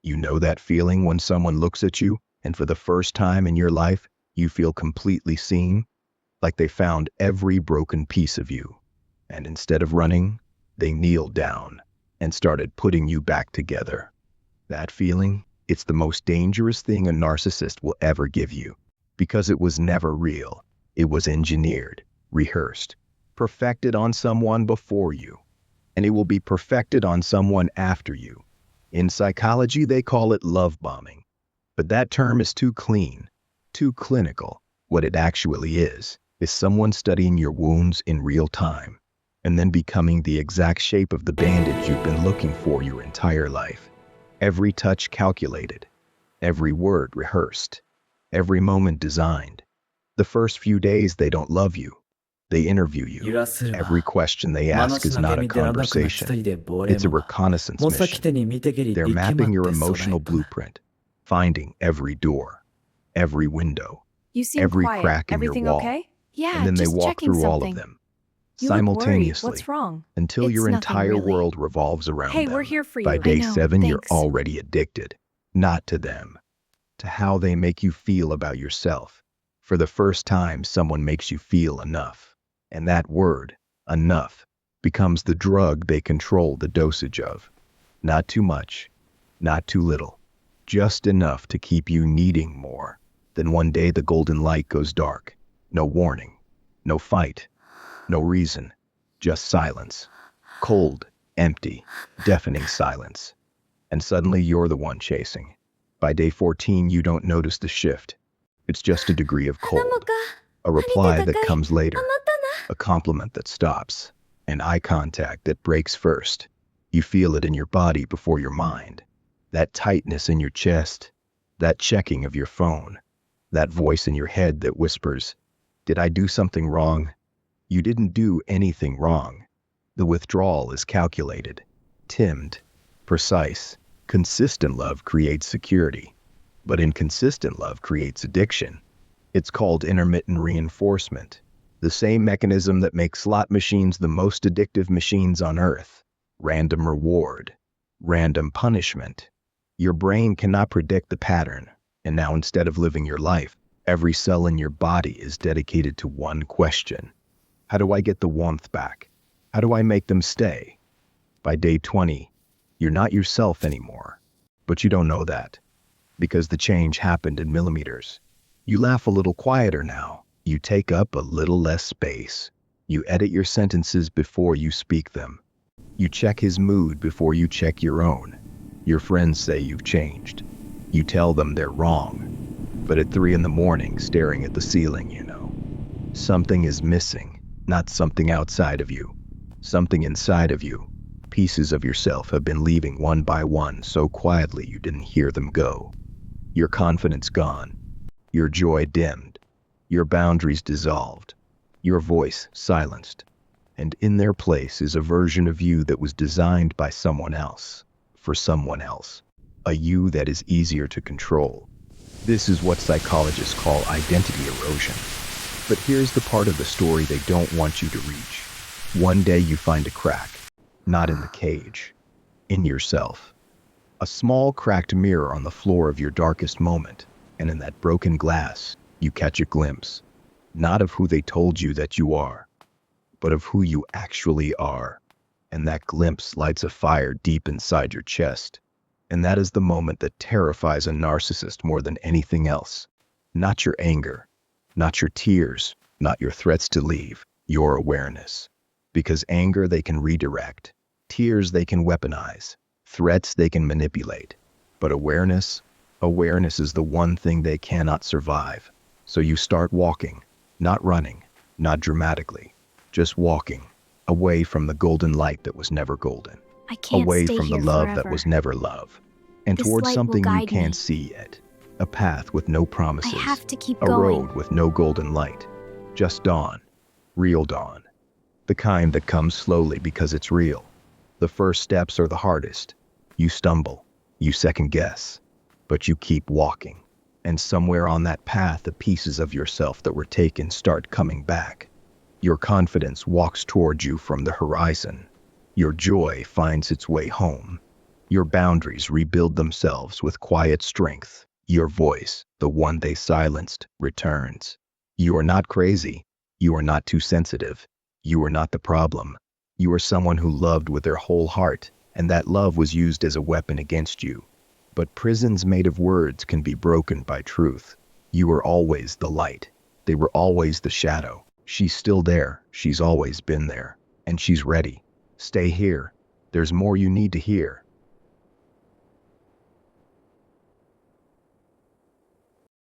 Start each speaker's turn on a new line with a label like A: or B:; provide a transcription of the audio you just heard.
A: You know that feeling when someone looks at you and for the first time in your life, you feel completely seen, like they found every broken piece of you. And instead of running, they kneeled down and started putting you back together. That feeling, it's the most dangerous thing a narcissist will ever give you, because it was never real. It was engineered, rehearsed, perfected on someone before you, and it will be perfected on someone after you. In psychology, they call it love bombing, but that term is too clean, too clinical. What it actually is someone studying your wounds in real time and then becoming the exact shape of the bandage you've been looking for your entire life. Every touch calculated, every word rehearsed, every moment designed. The first few days they don't love you. They interview you. Every question they ask is not a conversation. It's a reconnaissance mission. They're mapping your emotional blueprint, finding every door, every window,
B: You seem
A: every
B: quiet.
A: crack in
B: Everything
A: your wall.
B: okay? Yeah,
A: And then they
B: just
A: walk
B: checking
A: through all of
B: something.
A: them,
B: You look worried.
A: simultaneously,
B: What's wrong?
A: until
B: It's
A: your
B: nothing
A: entire
B: really.
A: world revolves around
B: Hey,
A: them.
B: we're here for
A: By
B: you. I
A: day
B: know,
A: 7, you're
B: thanks.
A: already addicted, not to them, to how they make you feel about yourself. For the first time, someone makes you feel enough. And that word, enough, becomes the drug they control the dosage of. Not too much, not too little, just enough to keep you needing more. Then one day the golden light goes dark. No warning, no fight, no reason, just silence. Cold, empty, deafening silence. And suddenly you're the one chasing. By day 14, you don't notice the shift. It's just a degree of cold, a reply that comes later, a compliment that stops, an eye contact that breaks first. You feel it in your body before your mind. That tightness in your chest, that checking of your phone, that voice in your head that whispers, "Did I do something wrong?" You didn't do anything wrong. The withdrawal is calculated, timed, precise. Consistent love creates security, but inconsistent love creates addiction. It's called intermittent reinforcement, the same mechanism that makes slot machines the most addictive machines on earth. Random reward, random punishment. Your brain cannot predict the pattern, and now instead of living your life, every cell in your body is dedicated to one question. How do I get the warmth back? How do I make them stay? By day 20, you're not yourself anymore, but you don't know that, because the change happened in millimeters. You laugh a little quieter now. You take up a little less space. You edit your sentences before you speak them. You check his mood before you check your own. Your friends say you've changed. You tell them they're wrong. But at 3 in the morning, staring at the ceiling, you know, something is missing, not something outside of you, something inside of you. Pieces of yourself have been leaving one by one so quietly you didn't hear them go. Your confidence gone, your joy dimmed, your boundaries dissolved, your voice silenced. And in their place is a version of you that was designed by someone else, for someone else, a you that is easier to control. This is what psychologists call identity erosion. But here's the part of the story they don't want you to reach. One day you find a crack, not in the cage, in yourself. A small cracked mirror on the floor of your darkest moment, and in that broken glass, you catch a glimpse, not of who they told you that you are, but of who you actually are. And that glimpse lights a fire deep inside your chest. And that is the moment that terrifies a narcissist more than anything else. Not your anger, not your tears, not your threats to leave, your awareness. Because anger they can redirect, tears they can weaponize, threats they can manipulate. But awareness is the one thing they cannot survive. So you start walking, not running, not dramatically, just walking, away from the golden light that was never golden.
B: I can't
A: Away
B: stay
A: from the
B: here
A: love
B: forever.
A: that was never love, and
B: This
A: towards
B: light will
A: something you
B: guide
A: can't
B: me.
A: see yet. A path with no promises.
B: I have to keep
A: a
B: going.
A: road with no golden light. Just dawn. Real dawn. The kind that comes slowly because it's real. The first steps are the hardest. You stumble. You second guess. But you keep walking. And somewhere on that path, the pieces of yourself that were taken start coming back. Your confidence walks toward you from the horizon. Your joy finds its way home. Your boundaries rebuild themselves with quiet strength. Your voice, the one they silenced, returns. You are not crazy. You are not too sensitive. You are not the problem. You are someone who loved with their whole heart, and that love was used as a weapon against you. But prisons made of words can be broken by truth. You were always the light. They were always the shadow. She's still there. She's always been there. And she's ready. Stay here. There's more you need to hear.